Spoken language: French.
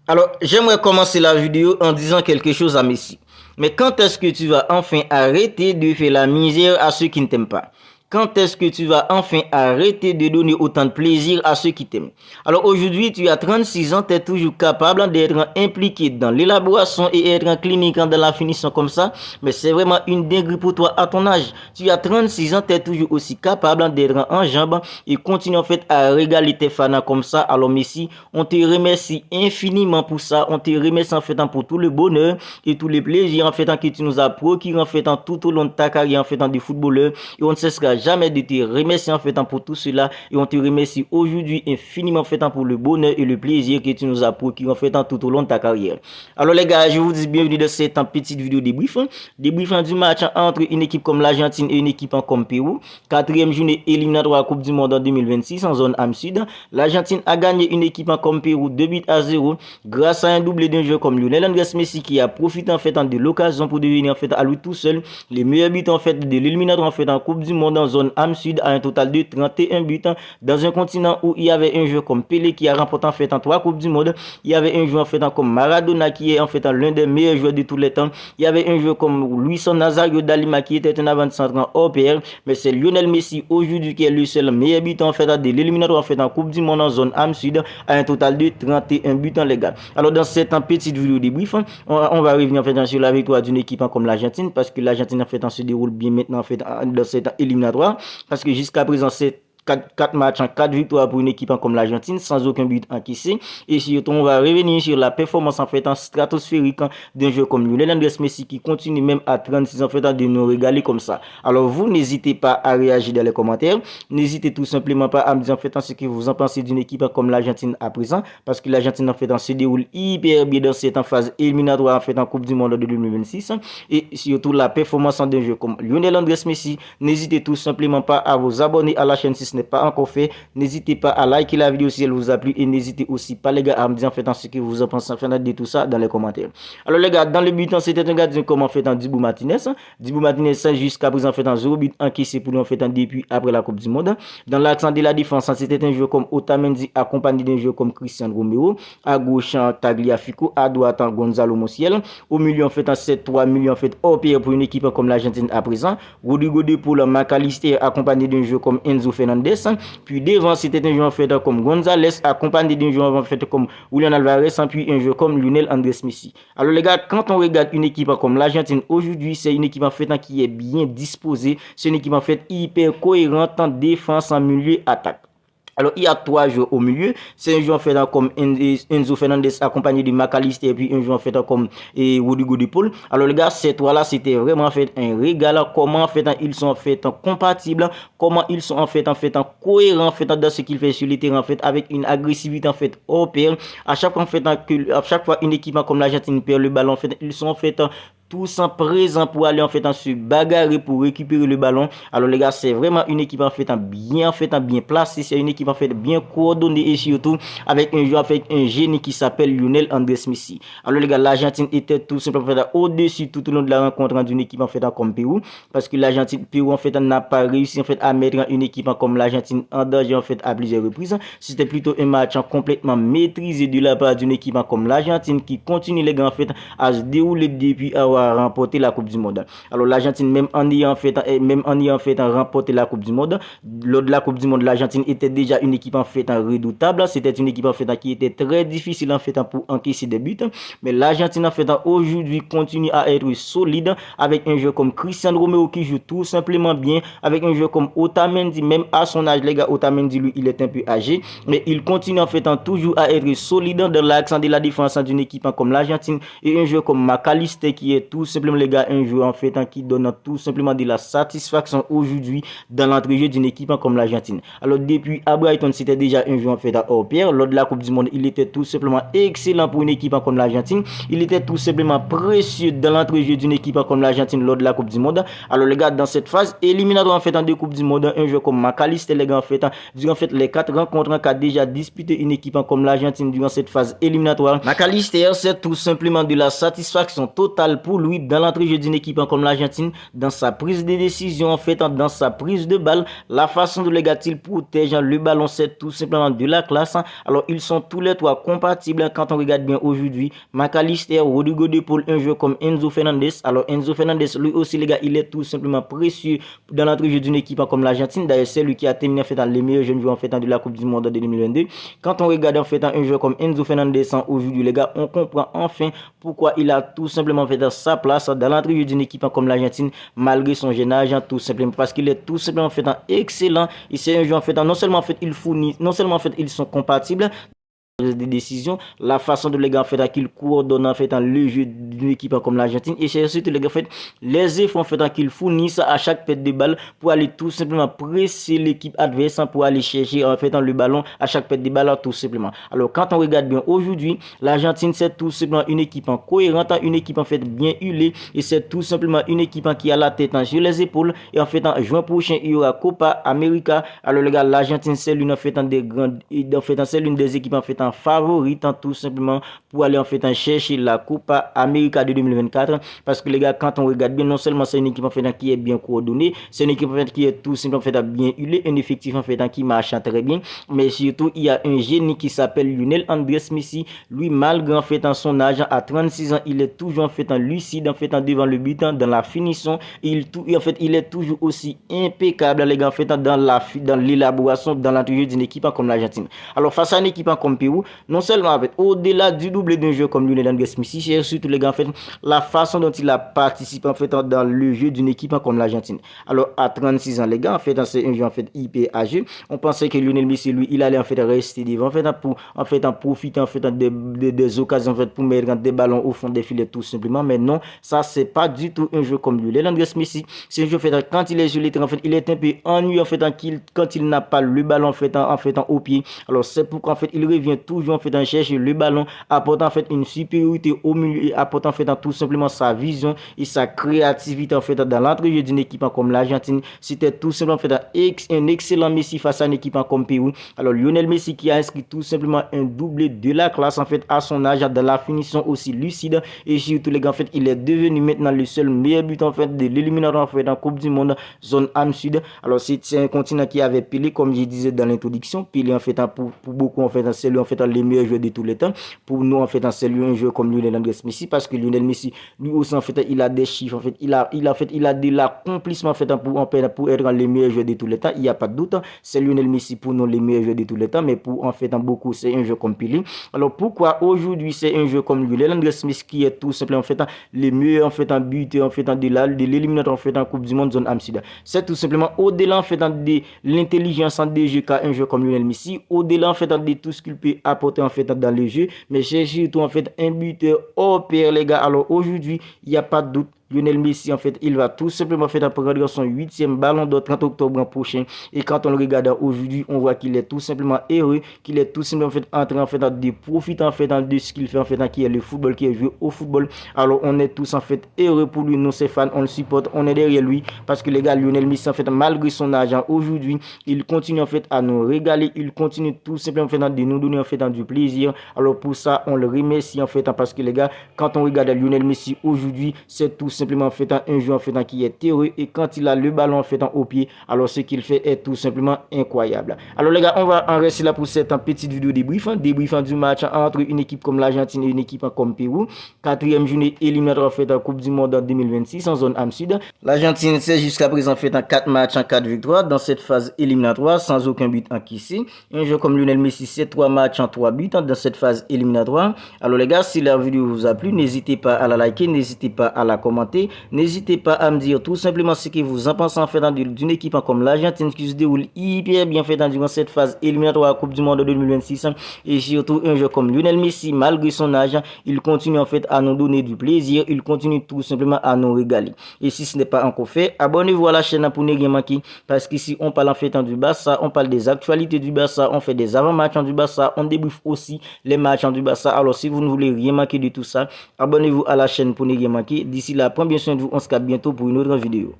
Alors, j'aimerais commencer la vidéo en disant quelque chose à Messi. Mais quand est-ce que tu vas enfin arrêter de faire la misère à ceux qui ne t'aiment pas? Quand est-ce que tu vas enfin arrêter de donner autant de plaisir à ceux qui t'aiment? Alors aujourd'hui, tu as 36 ans, tu es toujours capable d'être impliqué dans l'élaboration et être un clinique dans la finition comme ça. Mais c'est vraiment une dinguerie pour toi à ton âge. Tu as 36 ans, tu es toujours aussi capable d'être en jambes et continue en fait à régaler tes fans comme ça. Alors Messi, on te remercie infiniment pour ça. On te remercie en fait pour tout le bonheur et tous les plaisirs en fait que tu nous as procuré en fait tout au long de ta carrière en fait de footballeur. Et on ne cessera jamais de te remercier en fait pour tout cela et on te remercie aujourd'hui infiniment en fait pour le bonheur et le plaisir que tu nous as procuré en fait tout au long de ta carrière. Alors les gars, je vous dis bienvenue dans cette petite vidéo débrief. Débrief du match entre une équipe comme l'Argentine et une équipe comme Pérou. Quatrième journée éliminatoire Coupe du Monde en 2026 en zone Am Sud. L'Argentine a gagné une équipe comme Pérou 2-0 grâce à un doublé d'un jeu comme Lionel Andrés Messi qui a profité en fait de l'occasion pour devenir en fait à lui tout seul les meilleurs buts en fait de l'éliminatoire en fait en Coupe du Monde en zone Am Sud à un total de 31 buts dans un continent où il y avait un joueur comme Pelé qui a remporté en fait en 3 Coupes du Monde. Il y avait un joueur en fait comme Maradona qui est en fait l'un des meilleurs joueurs de tous les temps. Il y avait un joueur comme Luis Nazario Dalima qui était un avant-centre en hors pair. Mais c'est Lionel Messi aujourd'hui qui est le seul meilleur buteur en fait de l'éliminatoire en fait en Coupe du Monde en zone Am Sud à un total de 31 buts les gars. Alors dans cette petite vidéo débrief, on va revenir en fait sur la victoire d'une équipe comme l'Argentine parce que l'Argentine en fait se déroule bien maintenant en fait dans cette éliminatoire parce que jusqu'à présent c'est 4 matchs, 4 victoires pour une équipe comme l'Argentine sans aucun but encaissé. Et surtout, on va revenir sur la performance en fait en stratosphérique d'un joueur comme Lionel Andrés Messi qui continue même à 36 ans en fait de nous régaler comme ça. Alors vous n'hésitez pas à réagir dans les commentaires. N'hésitez tout simplement pas à me dire en fait ce que vous en pensez d'une équipe comme l'Argentine à présent parce que l'Argentine en fait se déroule hyper bien dans cette phase éliminatoire en fait en Coupe du Monde de 2026 et surtout la performance d'un joueur comme Lionel Andrés Messi. N'hésitez tout simplement pas à vous abonner à la chaîne si ce n'est pas encore fait. N'hésitez pas à liker la vidéo si elle vous a plu et n'hésitez aussi pas les gars à me dire en fait ce que vous en pensez en fait de tout ça dans les commentaires. Alors les gars, dans le but c'était un gardien comme en fait en Dibou Martinez. Dibou Martinez jusqu'à présent en fait en 0 but encaissé pour lui en fait depuis après la Coupe du Monde. Dans l'accent de la défense, c'était un joueur comme Otamendi accompagné d'un joueur comme Cristiano Romero, à gauche Tagliafico, à droite Gonzalo Montiel, au milieu en fait en 7-3 milieu en fait au pire pour une équipe comme l'Argentine à présent. Rodrigo de Paul, McAllister accompagné d'un joueur comme Enzo Fernandez. Puis devant, c'était un joueur en fait comme Gonzalez, accompagné d'un joueur en fait comme Julian Alvarez, puis un joueur comme Lionel Andrés Messi. Alors les gars, quand on regarde une équipe comme l'Argentine aujourd'hui, c'est une équipe en fait qui est bien disposée. C'est une équipe en fait hyper cohérente en défense, en milieu, attaque. Alors, il y a 3 joueurs au milieu. C'est un joueur en fait comme Enzo Fernandez accompagné de McAllister et puis un joueur en fait comme Rodrigo de Paul. Alors, les gars, ces 3-là, c'était vraiment en fait un régal. Comment en fait ils sont en fait compatibles, comment ils sont en fait cohérents en fait dans ce qu'ils font sur le terrain en fait avec une agressivité en fait au pair. À chaque fois en fait à chaque fois une équipe comme l'Argentine perd le ballon en fait, ils sont en fait tous en présent pour aller en fait se bagarrer pour récupérer le ballon. Alors les gars, c'est vraiment une équipe en fait bien placée, c'est une équipe en fait bien coordonnée et surtout avec un joueur avec un génie qui s'appelle Lionel Andrés Messi. Alors les gars, l'Argentine était tout simplement au-dessus tout au long de la rencontre d'une équipe en fait comme Pérou parce que l'Argentine Pérou en fait n'a pas réussi en fait à mettre une équipe comme l'Argentine en danger en fait à plusieurs reprises. C'était plutôt un match complètement maîtrisé de la part d'une équipe comme l'Argentine qui continue les gars en fait à se dérouler depuis avoir remporté la Coupe du Monde. Alors l'Argentine même en ayant fait remporté la Coupe du Monde, lors de la Coupe du Monde, l'Argentine était déjà une équipe en fait redoutable. C'était une équipe en fait qui était très difficile en fait pour encaisser des buts. Mais l'Argentine en fait aujourd'hui continue à être solide avec un joueur comme Cristiano Romero qui joue tout simplement bien, avec un joueur comme Otamendi, même à son âge les gars, Otamendi lui il est un peu âgé, mais il continue en fait toujours à être solide dans l'accent de la défense d'une équipe comme l'Argentine et un joueur comme McAllister qui est tout simplement les gars un joueur en fait qui donne tout simplement de la satisfaction aujourd'hui dans l'entrejeu d'une équipe comme l'Argentine. Alors depuis à Brighton c'était déjà un joueur en fait hors pair. Lors de la Coupe du Monde il était tout simplement excellent pour une équipe comme l'Argentine. Il était tout simplement précieux dans l'entrejeu d'une équipe comme l'Argentine lors de la Coupe du Monde. Alors les gars, dans cette phase éliminatoire en fait en deux Coupes du Monde, un joueur comme McAllister les gars en fait durant les 4 rencontres qu'a déjà disputé une équipe comme l'Argentine durant cette phase éliminatoire. McAllister c'est tout simplement de la satisfaction totale pour pour lui dans l'entrejeu d'une équipe comme l'Argentine, dans sa prise de décision, en fait, dans sa prise de balle, la façon dont les gars il protège le ballon, c'est tout simplement de la classe. Alors, ils sont tous les trois compatibles quand on regarde bien aujourd'hui. McAllister, Rodrigo de Paul, un joueur comme Enzo Fernandez. Alors, Enzo Fernandez, lui aussi, les gars, il est tout simplement précieux dans l'entrejeu d'une équipe comme l'Argentine. D'ailleurs, c'est lui qui a terminé en fait les meilleurs jeunes joueurs en fait de la Coupe du Monde de 2022. Quand on regarde en fait un joueur comme Enzo Fernandez aujourd'hui, les gars, on comprend enfin pourquoi il a tout simplement fait sa place dans l'entrejeu d'une équipe comme l'Argentine, malgré son jeune âge, tout simplement parce qu'il est tout simplement fait excellent. Et c'est un joueur en fait, non seulement en fait il fournit, non seulement en fait ils sont compatibles des décisions, la façon de les gars en fait qu'ils coordonnent en fait le jeu d'une équipe comme l'Argentine, et c'est surtout les gars en fait les efforts en fait qu'ils fournissent à chaque perte de balle pour aller tout simplement presser l'équipe adverse, pour aller chercher en fait le ballon à chaque perte de balle tout simplement. Alors quand on regarde bien aujourd'hui, l'Argentine c'est tout simplement une équipe cohérente, une équipe en fait bien huilée, et c'est tout simplement une équipe qui a la tête sur les épaules. Et en fait en juin prochain il y aura Copa América. Alors les gars, l'Argentine c'est l'une en fait des grandes, en fait c'est l'une des équipes en fait favorite tout simplement pour aller en fait chercher la Copa América de 2024, parce que les gars, quand on regarde bien, non seulement c'est une équipe en fait qui est bien coordonnée, c'est une équipe en fait qui est tout simplement en fait bien huilée, un effectif en fait qui marche très bien, mais surtout il y a un génie qui s'appelle Lionel Andrés Messi. Lui, malgré en fait son âge à 36 ans, il est toujours en fait lucide en fait devant le but, dans la finition, en fait il est toujours aussi impeccable les gars en fait dans l'élaboration, dans l'entrejeu d'une équipe comme l'Argentine. Alors face à une équipe comme Pérou, non seulement avec au-delà du doublé d'un jeu comme Lionel Andrés Messi, c'est surtout les gars en fait la façon dont il a participé en fait dans le jeu d'une équipe comme l'Argentine. Alors à 36 ans les gars, en fait c'est un jeu en fait hyper âgé. On pensait que Lionel Messi lui il allait en fait rester devant en fait pour en fait en profiter en fait des occasions en fait pour mettre des ballons au fond des filets tout simplement, mais non, ça c'est pas du tout un jeu comme Lionel Andrés Messi. C'est un jeu en fait quand il est sur les terrain en fait il est un peu ennuyeux en fait quand il n'a pas le ballon en fait au pied. Alors c'est pourquoi en fait il revient toujours en fait en chercher le ballon, apportant en fait une supériorité au milieu et apportant en fait tout simplement sa vision et sa créativité en fait dans l'entrejeu d'une équipe comme l'Argentine. C'était tout simplement en fait un excellent Messi face à une équipe comme Pérou. Alors Lionel Messi qui a inscrit tout simplement un doublé de la classe en fait à son âge, dans la finition aussi lucide, et surtout les gars en fait il est devenu maintenant le seul meilleur buteur en fait de l'éliminatoire en fait en Coupe du Monde zone Am Sud. Alors c'est un continent qui avait Pelé, comme je disais dans l'introduction. Pelé en fait pour beaucoup en fait c'est lui en fait les meilleurs joueurs de tous les temps. Pour nous en fait c'est lui un joueur comme Lionel Andrés Messi, parce que Lionel Messi lui aussi en fait il a des chiffres en fait il a de l'accomplissement en fait pour être les meilleurs joueurs de tous les temps, il n'y a pas de doute. C'est Lionel Messi pour nous les meilleurs joueurs de tous les temps, mais pour en fait beaucoup c'est un jeu comme Pelé. Alors pourquoi aujourd'hui c'est un jeu comme Lionel Andrés Messi qui est tout simplement en fait les meilleurs en fait en but en fait de l'éliminatoire en fait en Coupe du Monde zone Amsterdam? C'est tout simplement au-delà en fait de l'intelligence des jeux qu'a un jeu comme Lionel Messi, au-delà en fait de tout ce qu'il peut apporter en fait dans le jeu, mais c'est surtout en fait un buteur hors pair les gars. Alors aujourd'hui il n'y a pas de doute, Lionel Messi en fait il va tout simplement faire prendre son 8e ballon d'or 30 octobre prochain, et quand on le regarde aujourd'hui on voit qu'il est tout simplement heureux, qu'il est tout simplement en fait en train en fait de profiter en fait de ce qu'il fait en fait qui est le football, qui est joué au football. Alors on est tous en fait heureux pour lui, nous ses fans, on le supporte, on est derrière lui, parce que les gars Lionel Messi en fait malgré son âge aujourd'hui il continue en fait à nous régaler, il continue tout simplement en fait de nous donner en fait du plaisir. Alors pour ça on le remercie en fait, parce que les gars quand on regarde Lionel Messi aujourd'hui c'est tout simplement en fait un joueur en fait qui est heureux, et quand il a le ballon en fait au pied, alors ce qu'il fait est tout simplement incroyable. Alors les gars, on va en rester là pour cette petite vidéo débrief du match entre une équipe comme l'Argentine et une équipe comme Pérou, 4e journée éliminatoire en fait en Coupe du Monde en 2026 en zone Am Sud. L'Argentine c'est jusqu'à présent fait en 4 matchs en 4 victoires dans cette phase éliminatoire sans aucun but encaissé. Un joueur comme Lionel Messi c'est 3 matchs en 3 buts dans cette phase éliminatoire. Alors les gars, si la vidéo vous a plu, n'hésitez pas à la liker, n'hésitez pas à la commenter. N'hésitez pas à me dire tout simplement ce que vous en pensez en fait d'une équipe comme l'Argentine qui se déroule hyper bien fait durant cette phase éliminatoire à la Coupe du Monde de 2026, et surtout un joueur comme Lionel Messi malgré son âge, il continue en fait à nous donner du plaisir, il continue tout simplement à nous régaler. Et si ce n'est pas encore fait, abonnez-vous à la chaîne pour ne rien manquer, parce qu'ici on parle en fait du Barça, on parle des actualités du Barça, on fait des avant-matchs du Barça, on débriefe aussi les matchs du Barça. Alors si vous ne voulez rien manquer de tout ça, abonnez-vous à la chaîne pour ne rien manquer. D'ici là, prenez bien soin de vous, on se capte bientôt pour une autre vidéo.